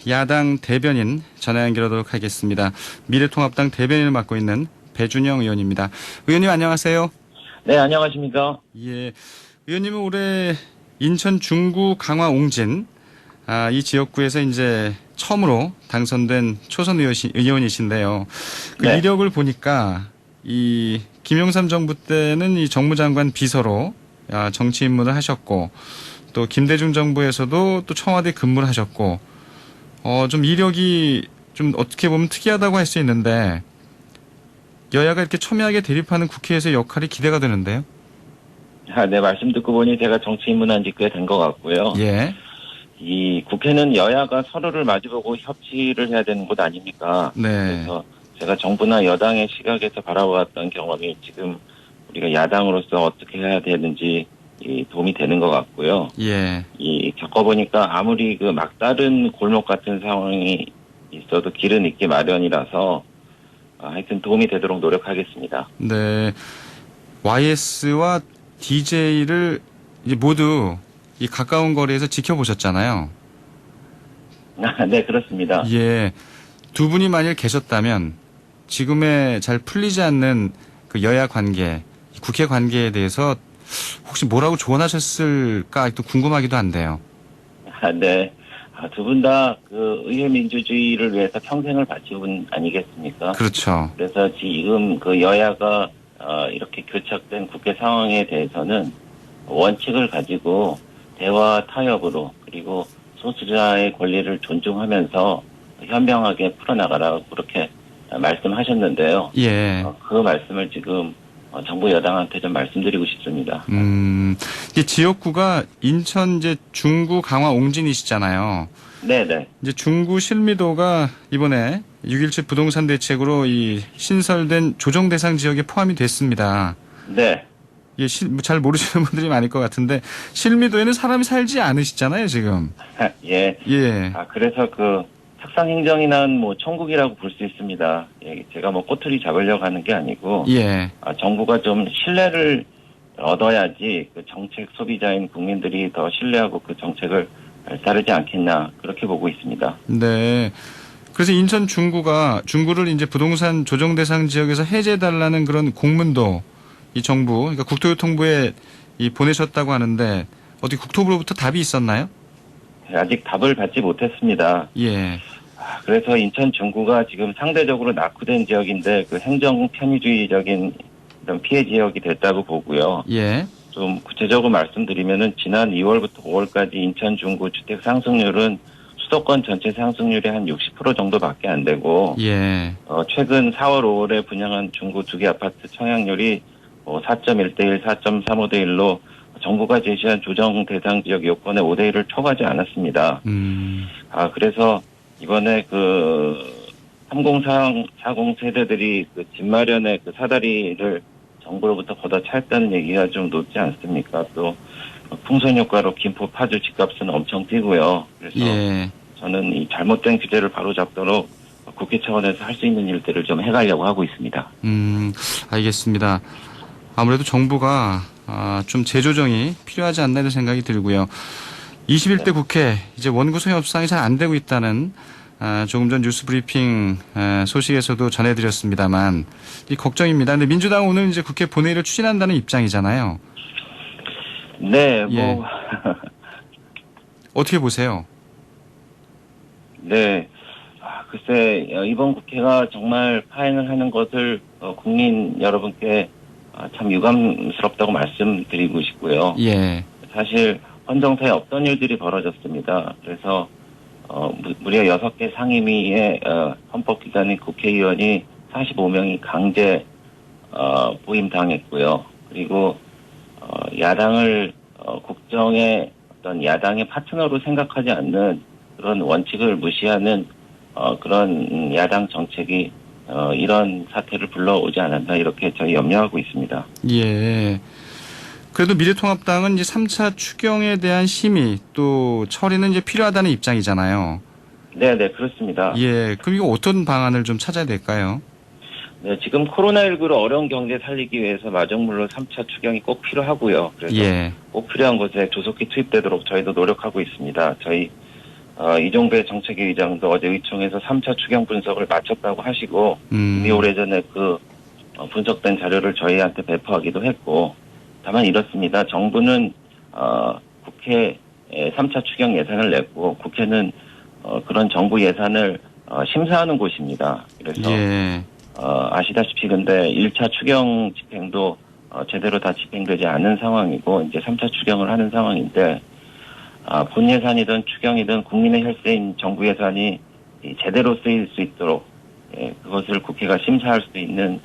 야당 대변인 전화 연결하도록 하겠습니다. 미래통합당 대변인을 맡고 있는 배준영 의원입니다. 의원님 안녕하세요. 네, 안녕하십니까. 예, 의원님은 올해 인천 중구 강화 옹진 이 지역구에서 이제 처음으로 당선된 초선 의원이신데요. 그 네. 이력을 보니까 이 김영삼 정부 때는 이 정무장관 비서로 정치 입문을 하셨고 또 김대중 정부에서도 또 청와대 근무를 하셨고 좀 이력이 좀 어떻게 보면 특이하다고 할 수 있는데 여야가 이렇게 첨예하게 대립하는 국회에서의 역할이 기대가 되는데요. 네, 말씀 듣고 보니 제가 정치 입문한 지 꽤 된 것 같고요. 예. 이 국회는 여야가 서로를 마주보고 협치를 해야 되는 곳 아닙니까? 네. 그래서 제가 정부나 여당의 시각에서 바라보았던 경험이 지금 우리가 야당으로서 어떻게 해야 되는지 도움이 되는 것 같고요. 예. 겪어보니까 아무리 그 막다른 골목 같은 상황이 있어도 길은 있기 마련이라서 하여튼 도움이 되도록 노력하겠습니다. 네. YS와 DJ를 이제 모두 이 가까운 거리에서 지켜보셨잖아요. 네, 그렇습니다. 예. 두 분이 만일 계셨다면 지금의 잘 풀리지 않는 그 여야 관계, 국회 관계에 대해서 혹시 뭐라고 조언하셨을까 또 궁금하기도 한데요. 네. 두 분 다 그 의회 민주주의를 위해서 평생을 바친 분 아니겠습니까? 그렇죠. 그래서 지금 그 여야가 이렇게 교착된 국회 상황에 대해서는 원칙을 가지고 대화 타협으로 그리고 소수자의 권리를 존중하면서 현명하게 풀어나가라고 그렇게 말씀하셨는데요. 예. 그 말씀을 지금 정부 여당한테 좀 말씀드리고 싶습니다. 이게 지역구가 인천 이제 중구 강화 옹진이시잖아요. 네네. 이제 중구 실미도가 이번에 6.17 부동산 대책으로 이 신설된 조정 대상 지역에 포함이 됐습니다. 네. 이게 잘 모르시는 분들이 많을 것 같은데 실미도에는 사람이 살지 않으시잖아요, 지금. 예. 예. 그래서 그 탁상행정이 난 뭐 천국이라고 볼 수 있습니다. 예, 제가 뭐 꼬투리 잡으려고 하는 게 아니고, 예. 정부가 좀 신뢰를 얻어야지 그 정책 소비자인 국민들이 더 신뢰하고 그 정책을 따르지 않겠나 그렇게 보고 있습니다. 네. 그래서 인천 중구를 이제 부동산 조정 대상 지역에서 해제해달라는 그런 공문도 이 정부, 그러니까 국토교통부에 보내셨다고 하는데 어디 국토부로부터 답이 있었나요? 아직 답을 받지 못했습니다. 예. 그래서 인천 중구가 지금 상대적으로 낙후된 지역인데 그 행정 편의주의적인 이런 피해 지역이 됐다고 보고요. 예. 좀 구체적으로 말씀드리면은 지난 2월부터 5월까지 인천 중구 주택 상승률은 수도권 전체 상승률의 한 60% 정도밖에 안 되고, 예. 최근 4월, 5월에 분양한 중구 두 개 아파트 청약률이 4.1대1, 4.35대1로 정부가 제시한 조정 대상 지역 요건의 5대1을 초과하지 않았습니다. 그래서 이번에 그 3040 세대들이 그 집 마련의 그 사다리를 정부로부터 걷어차였다는 얘기가 좀 높지 않습니까? 또 풍선 효과로 김포 파주 집값은 엄청 뛰고요. 그래서 예. 저는 이 잘못된 규제를 바로잡도록 국회 차원에서 할 수 있는 일들을 좀 해가려고 하고 있습니다. 알겠습니다. 아무래도 정부가 좀 재조정이 필요하지 않나 이런 생각이 들고요. 21대 국회 이제 원구성 협상이 잘 안 되고 있다는 조금 전 뉴스 브리핑 소식에서도 전해드렸습니다만 이 걱정입니다. 근데 민주당은 오늘 이제 국회 본회의를 추진한다는 입장이잖아요. 네, 예. 어떻게 보세요? 네. 글쎄, 이번 국회가 정말 파행을 하는 것을 국민 여러분께 참 유감스럽다고 말씀드리고 싶고요. 예. 사실 헌정사에 없던 일들이 벌어졌습니다. 그래서 무려 6개 상임위의 헌법기관인 국회의원이 45명이 강제 부임당했고요. 그리고 야당을 국정의 어떤 야당의 파트너로 생각하지 않는 그런 원칙을 무시하는 그런 야당 정책이 이런 사태를 불러오지 않았나 이렇게 저희 염려하고 있습니다. 예. 그래도 미래통합당은 이제 3차 추경에 대한 심의 또 처리는 이제 필요하다는 입장이잖아요. 네, 그렇습니다. 예. 그럼 이거 어떤 방안을 좀 찾아야 될까요? 네, 지금 코로나19로 어려운 경제 살리기 위해서 마중물로 3차 추경이 꼭 필요하고요. 그래서 예. 꼭 필요한 곳에 조속히 투입되도록 저희도 노력하고 있습니다. 저희 이종배 정책위 의장도 어제 의총에서 3차 추경 분석을 마쳤다고 하시고 이미 오래전에 그 분석된 자료를 저희한테 배포하기도 했고, 다만 이렇습니다. 정부는 국회에 3차 추경 예산을 냈고 국회는 그런 정부 예산을 심사하는 곳입니다. 그래서 예. 아시다시피 근데 1차 추경 집행도 제대로 다 집행되지 않은 상황이고 이제 3차 추경을 하는 상황인데, 본 예산이든 추경이든 국민의 혈세인 정부 예산이 제대로 쓰일 수 있도록 그것을 국회가 심사할 수 있는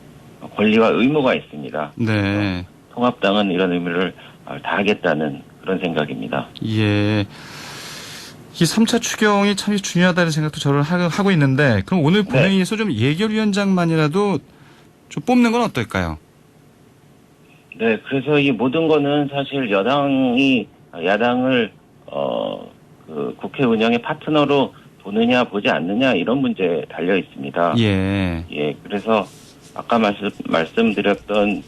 권리와 의무가 있습니다. 네. 통합당은 이런 의무를 다하겠다는 그런 생각입니다. 예. 이 3차 추경이 참 중요하다는 생각도 저를 하고 있는데, 그럼 오늘 본회의에서 좀 예결위원장만이라도 좀 뽑는 건 어떨까요? 네, 그래서 이 모든 거는 사실 여당이 야당을 그 국회 운영의 파트너로 보느냐 보지 않느냐 이런 문제에 달려 있습니다. 예. 예, 그래서 아까 말씀드렸던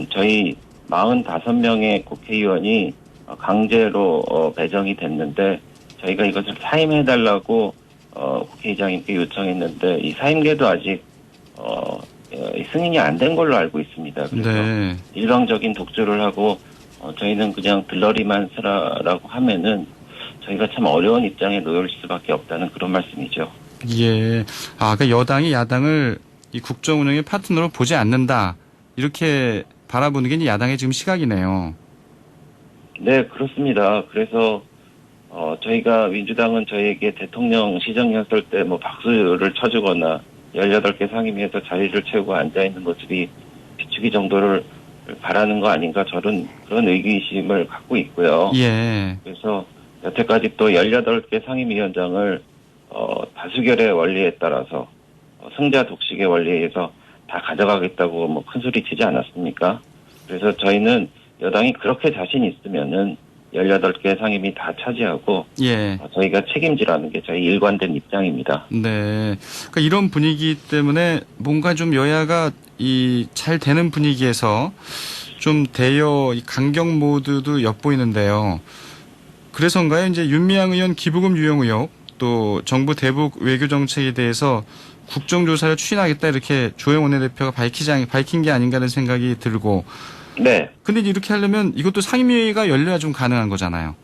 저희 45명의 국회의원이 강제로 배정이 됐는데 저희가 이것을 사임해달라고 국회의장님께 요청했는데 이 사임계도 아직 승인이 안 된 걸로 알고 있습니다. 그래서 네. 일방적인 독주를 하고 저희는 그냥 들러리만 쓰라라고 하면은 저희가 참 어려운 입장에 놓일 수밖에 없다는 그런 말씀이죠. 예. 그러니까 여당이 야당을 이 국정 운영의 파트너로 보지 않는다, 이렇게 바라보는 게 이제 야당의 지금 시각이네요. 네, 그렇습니다. 그래서 저희가 민주당은 저희에게 대통령 시정이었을 때 뭐 박수를 쳐주거나 18개 상임위에서 자리를 채우고 앉아있는 모습이 비추기 정도를 바라는 거 아닌가, 저는 그런 의구심을 갖고 있고요. 예. 그래서 여태까지 또 18개 상임위원장을 다수결의 원리에 따라서 승자 독식의 원리에 의해서 다 가져가겠다고 뭐 큰소리 치지 않았습니까? 그래서 저희는 여당이 그렇게 자신 있으면은 18개 상임위 다 차지하고 예. 저희가 책임지라는 게 저희 일관된 입장입니다. 네. 그러니까 이런 분위기 때문에 뭔가 좀 여야가 잘 되는 분위기에서 좀 대여 강경 모드도 엿보이는데요. 그래서인가요? 이제 윤미향 의원 기부금 유용 의혹, 또 정부 대북 외교 정책에 대해서 국정조사를 추진하겠다, 이렇게 주호영 원내대표가 밝힌 게 아닌가 하는 생각이 들고. 네. 근데 이렇게 하려면 이것도 상임위가 열려야 좀 가능한 거잖아요.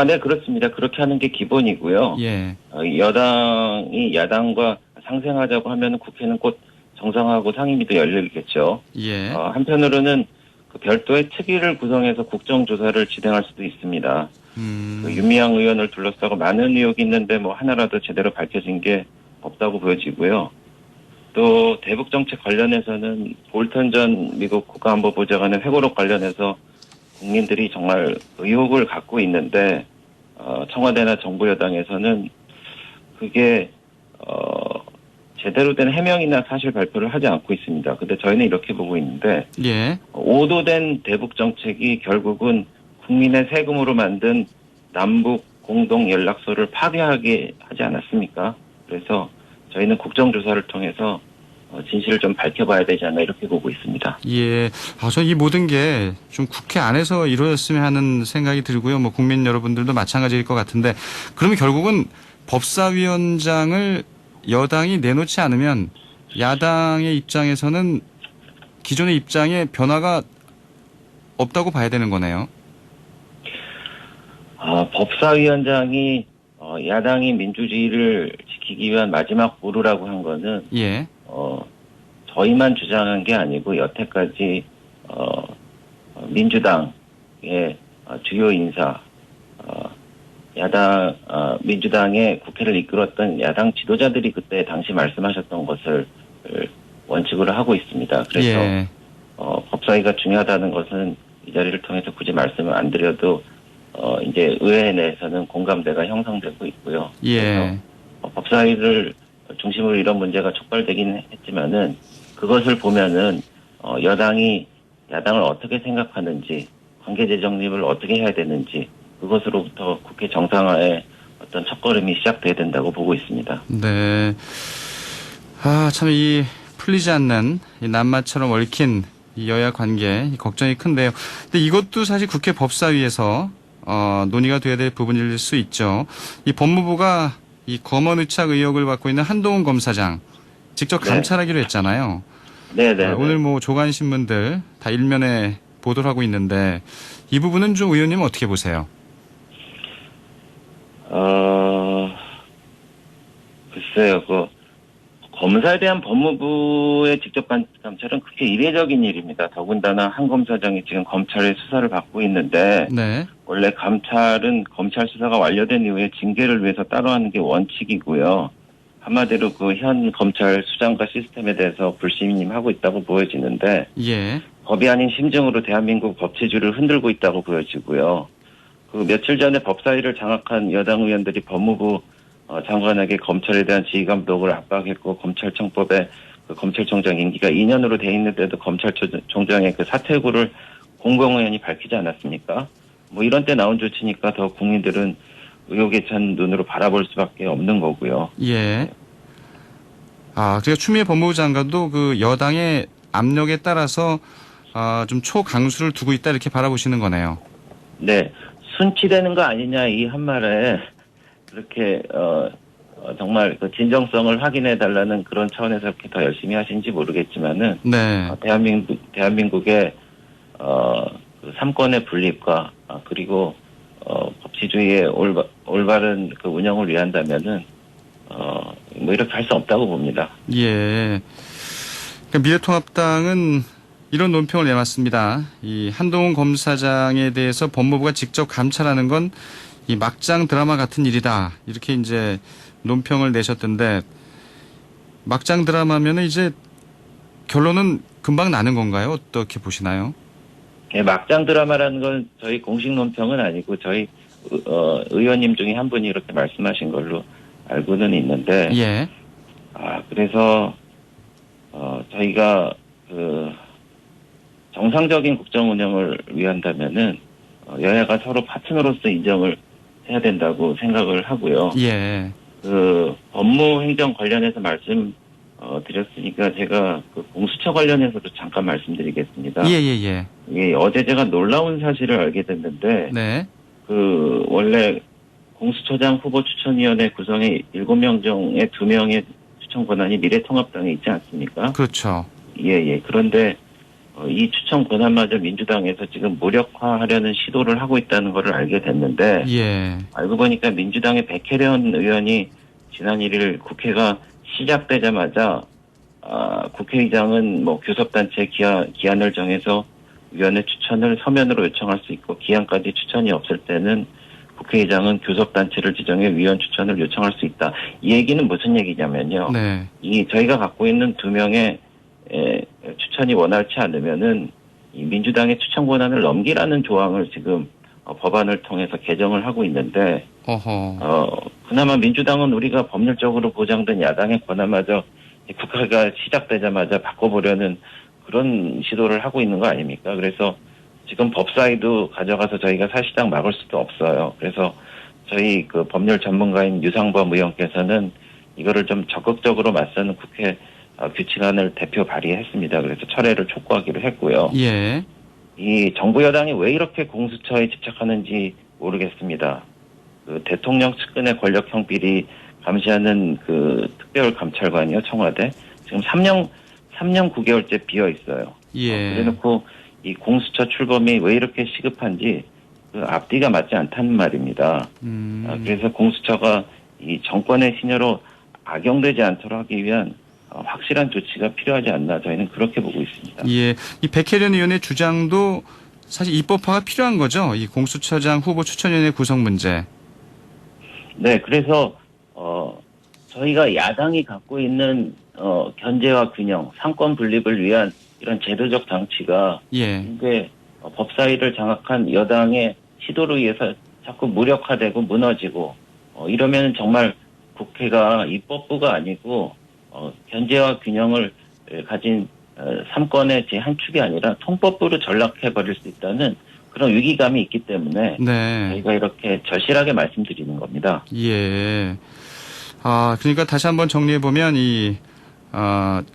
네, 그렇습니다. 그렇게 하는 게 기본이고요. 예. 여당이 야당과 상생하자고 하면 국회는 곧 정상화하고 상임위도 열리겠죠. 예. 한편으로는 그 별도의 특위를 구성해서 국정조사를 진행할 수도 있습니다. 그 윤미향 의원을 둘러싸고 많은 의혹이 있는데 뭐 하나라도 제대로 밝혀진 게 없다고 보여지고요. 또 대북 정책 관련해서는 볼턴 전 미국 국가안보보좌관의 회고록 관련해서 국민들이 정말 의혹을 갖고 있는데 청와대나 정부 여당에서는 그게 제대로 된 해명이나 사실 발표를 하지 않고 있습니다. 근데 저희는 이렇게 보고 있는데, 예. 오도된 대북 정책이 결국은 국민의 세금으로 만든 남북 공동 연락소를 파괴하게 하지 않았습니까? 그래서 저희는 국정조사를 통해서 진실을 좀 밝혀봐야 되지 않나, 이렇게 보고 있습니다. 예. 저 이 모든 게 좀 국회 안에서 이루어졌으면 하는 생각이 들고요. 뭐 국민 여러분들도 마찬가지일 것 같은데, 그러면 결국은 법사위원장을 여당이 내놓지 않으면 야당의 입장에서는 기존의 입장에 변화가 없다고 봐야 되는 거네요. 법사위원장이 야당이 민주주의를 지키기 위한 마지막 보루라고 한 거는 예. 저희만 주장한 게 아니고 여태까지 민주당의 주요 인사, 민주당의 국회를 이끌었던 야당 지도자들이 그때 당시 말씀하셨던 것을 원칙으로 하고 있습니다. 그래서 예. 법사위가 중요하다는 것은 이 자리를 통해서 굳이 말씀을 안 드려도 이제 의회 내에서는 공감대가 형성되고 있고요. 예. 그래서 법사위를 중심으로 이런 문제가 촉발되긴 했지만은 그것을 보면은 여당이 야당을 어떻게 생각하는지, 관계제 정립을 어떻게 해야 되는지, 그것으로부터 국회 정상화의 어떤 첫걸음이 시작돼야 된다고 보고 있습니다. 네. 참 이 풀리지 않는 이 낱마처럼 얽힌 이 여야 관계, 이 걱정이 큰데요. 근데 이것도 사실 국회 법사위에서 논의가 돼야 될 부분일 수 있죠. 이 법무부가 이 검언의착 의혹을 받고 있는 한동훈 검사장 직접 네. 감찰하기로 했잖아요. 네네. 오늘 뭐 조간 신문들 다 일면에 보도를 하고 있는데 이 부분은 좀 의원님 어떻게 보세요? 글쎄요, 검사에 대한 법무부의 직접 감찰은 그렇게 이례적인 일입니다. 더군다나 한 검사장이 지금 검찰의 수사를 받고 있는데, 네. 원래 감찰은 검찰 수사가 완료된 이후에 징계를 위해서 따로 하는 게 원칙이고요. 한마디로 그 현 검찰 수장과 시스템에 대해서 불신임하고 있다고 보여지는데, 예. 법이 아닌 심증으로 대한민국 법치주의를 흔들고 있다고 보여지고요. 그 며칠 전에 법사위를 장악한 여당 의원들이 법무부 장관에게 검찰에 대한 지휘감독을 압박했고, 검찰청법에 그 검찰총장 임기가 2년으로 돼 있는데도 검찰총장의 그 사퇴 여부를 공공의원이 밝히지 않았습니까? 뭐 이런 때 나온 조치니까 더 국민들은 의혹에 찬 눈으로 바라볼 수밖에 없는 거고요. 예. 그러니까 추미애 법무부 장관도 그 여당의 압력에 따라서 좀 초강수를 두고 있다 이렇게 바라보시는 거네요. 네. 순치되는 거 아니냐 이 한 말에 그렇게 정말 그 진정성을 확인해 달라는 그런 차원에서 이렇게 더 열심히 하신지 모르겠지만은 네. 대한민국의 그 삼권의 분립과 그리고 법치주의의 올바른 그 운영을 위한다면은 뭐 이렇게 할 수 없다고 봅니다. 예. 그러니까 미래통합당은 이런 논평을 내놨습니다. 이 한동훈 검사장에 대해서 법무부가 직접 감찰하는 건 이 막장 드라마 같은 일이다. 이렇게 이제 논평을 내셨던데 막장 드라마면은 이제 결론은 금방 나는 건가요? 어떻게 보시나요? 예, 막장 드라마라는 건 저희 공식 논평은 아니고 저희 의원님 중에 한 분이 이렇게 말씀하신 걸로 알고는 있는데, 예. 그래서 저희가 그 정상적인 국정 운영을 위한다면은 여야가 서로 파트너로서 인정을 해야 된다고 생각을 하고요. 예. 그 법무행정 관련해서 드렸으니까 제가 그 공수처 관련해서도 잠깐 말씀드리겠습니다. 예. 예, 어제 제가 놀라운 사실을 알게 됐는데, 네. 그 원래 공수처장 후보 추천위원회 구성에 7명 중에 2명의 추천 권한이 미래통합당에 있지 않습니까? 그렇죠. 예. 그런데 이 추천 권한마저 민주당에서 지금 무력화하려는 시도를 하고 있다는 것을 알게 됐는데, 예. 알고 보니까 민주당의 백혜련 의원이 지난 1일 국회가 시작되자마자 국회의장은 뭐 교섭단체 기한을 정해서 위원회 추천을 서면으로 요청할 수 있고, 기한까지 추천이 없을 때는 국회의장은 교섭단체를 지정해 위원 추천을 요청할 수 있다. 이 얘기는 무슨 얘기냐면요. 네. 저희가 갖고 있는 2명의 추천이 원활치 않으면은 이 민주당의 추천 권한을 넘기라는 조항을 지금 법안을 통해서 개정을 하고 있는데, 그나마 민주당은 우리가 법률적으로 보장된 야당의 권한마저 국회가 시작되자마자 바꿔보려는 그런 시도를 하고 있는 거 아닙니까? 그래서 지금 법사위도 가져가서 저희가 사실상 막을 수도 없어요. 그래서 저희 그 법률 전문가인 유상범 의원께서는 이거를 좀 적극적으로 맞서는 국회 규칙안을 대표 발의했습니다. 그래서 철회를 촉구하기로 했고요. 예. 이 정부 여당이 왜 이렇게 공수처에 집착하는지 모르겠습니다. 그 대통령 측근의 권력형 비리 감시하는 그 특별감찰관이요, 청와대. 지금 3년 9개월째 비어 있어요. 예. 그래놓고 이 공수처 출범이 왜 이렇게 시급한지 그 앞뒤가 맞지 않다는 말입니다. 그래서 공수처가 이 정권의 신여로 악용되지 않도록 하기 위한 확실한 조치가 필요하지 않나, 저희는 그렇게 보고 있습니다. 예. 이 백혜련 의원의 주장도 사실 입법화가 필요한 거죠. 이 공수처장 후보 추천위원회 구성 문제. 네, 그래서 저희가 야당이 갖고 있는 견제와 균형, 상권 분립을 위한 이런 제도적 장치가 예. 이게 법사위를 장악한 여당의 시도로 의해서 자꾸 무력화되고 무너지고 이러면 정말 국회가 입법부가 아니고 견제와 균형을 가진 삼권의 제 한 축이 아니라 통법부로 전락해버릴 수 있다는 그런 위기감이 있기 때문에 네. 저희가 이렇게 절실하게 말씀드리는 겁니다. 예. 그러니까 다시 한번 정리해보면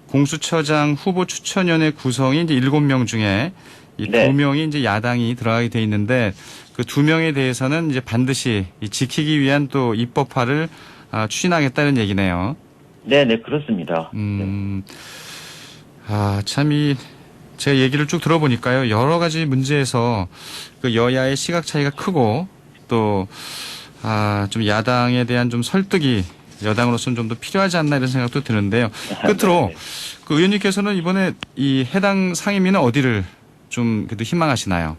공수처장 후보 추천위원회 구성이 이제 7명 중에 이 네. 2명이 이제 야당이 들어가게 돼 있는데 그 2명에 대해서는 이제 반드시 이 지키기 위한 또 입법화를 추진하겠다는 얘기네요. 네, 네, 그렇습니다. 참 제가 얘기를 쭉 들어보니까요. 여러 가지 문제에서 그 여야의 시각 차이가 크고 또 좀 야당에 대한 좀 설득이 여당으로서는 좀 더 필요하지 않나 이런 생각도 드는데요. 끝으로 네. 그 의원님께서는 이번에 이 해당 상임위는 어디를 좀 그래도 희망하시나요?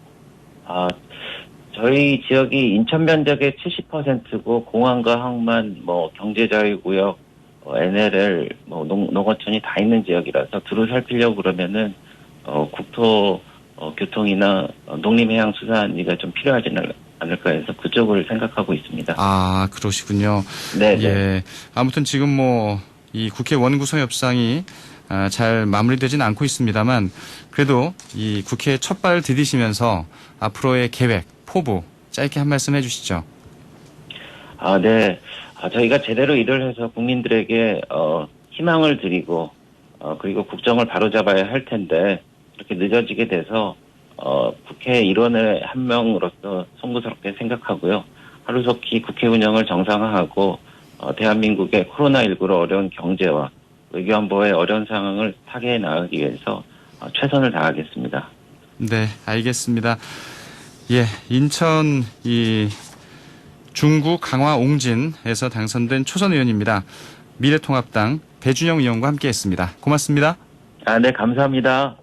저희 지역이 인천 면적의 70%고 공항과 항만, 경제자유구역, NLL, 농어촌이 다 있는 지역이라서 두루 살피려고 그러면은 국토, 교통이나 농림해양수산위가 좀 필요하지 않을까 해서 그쪽을 생각하고 있습니다. 그러시군요. 네. 예. 아무튼 지금 이 국회 원구성 협상이 잘 마무리되지는 않고 있습니다만 그래도 이 국회에 첫 발을 디디시면서 앞으로의 계획, 포부 짧게 한 말씀 해주시죠. 네. 저희가 제대로 일을 해서 국민들에게 희망을 드리고 그리고 국정을 바로잡아야 할 텐데 이렇게 늦어지게 돼서 국회 일원의 한 명으로서 송구스럽게 생각하고요. 하루속히 국회 운영을 정상화하고 대한민국의 코로나19로 어려운 경제와 외교안보의 어려운 상황을 타개해 나가기 위해서 최선을 다하겠습니다. 네, 알겠습니다. 예, 인천 중구 강화 옹진에서 당선된 초선 의원입니다. 미래통합당 배준영 의원과 함께했습니다. 고맙습니다. 네, 감사합니다.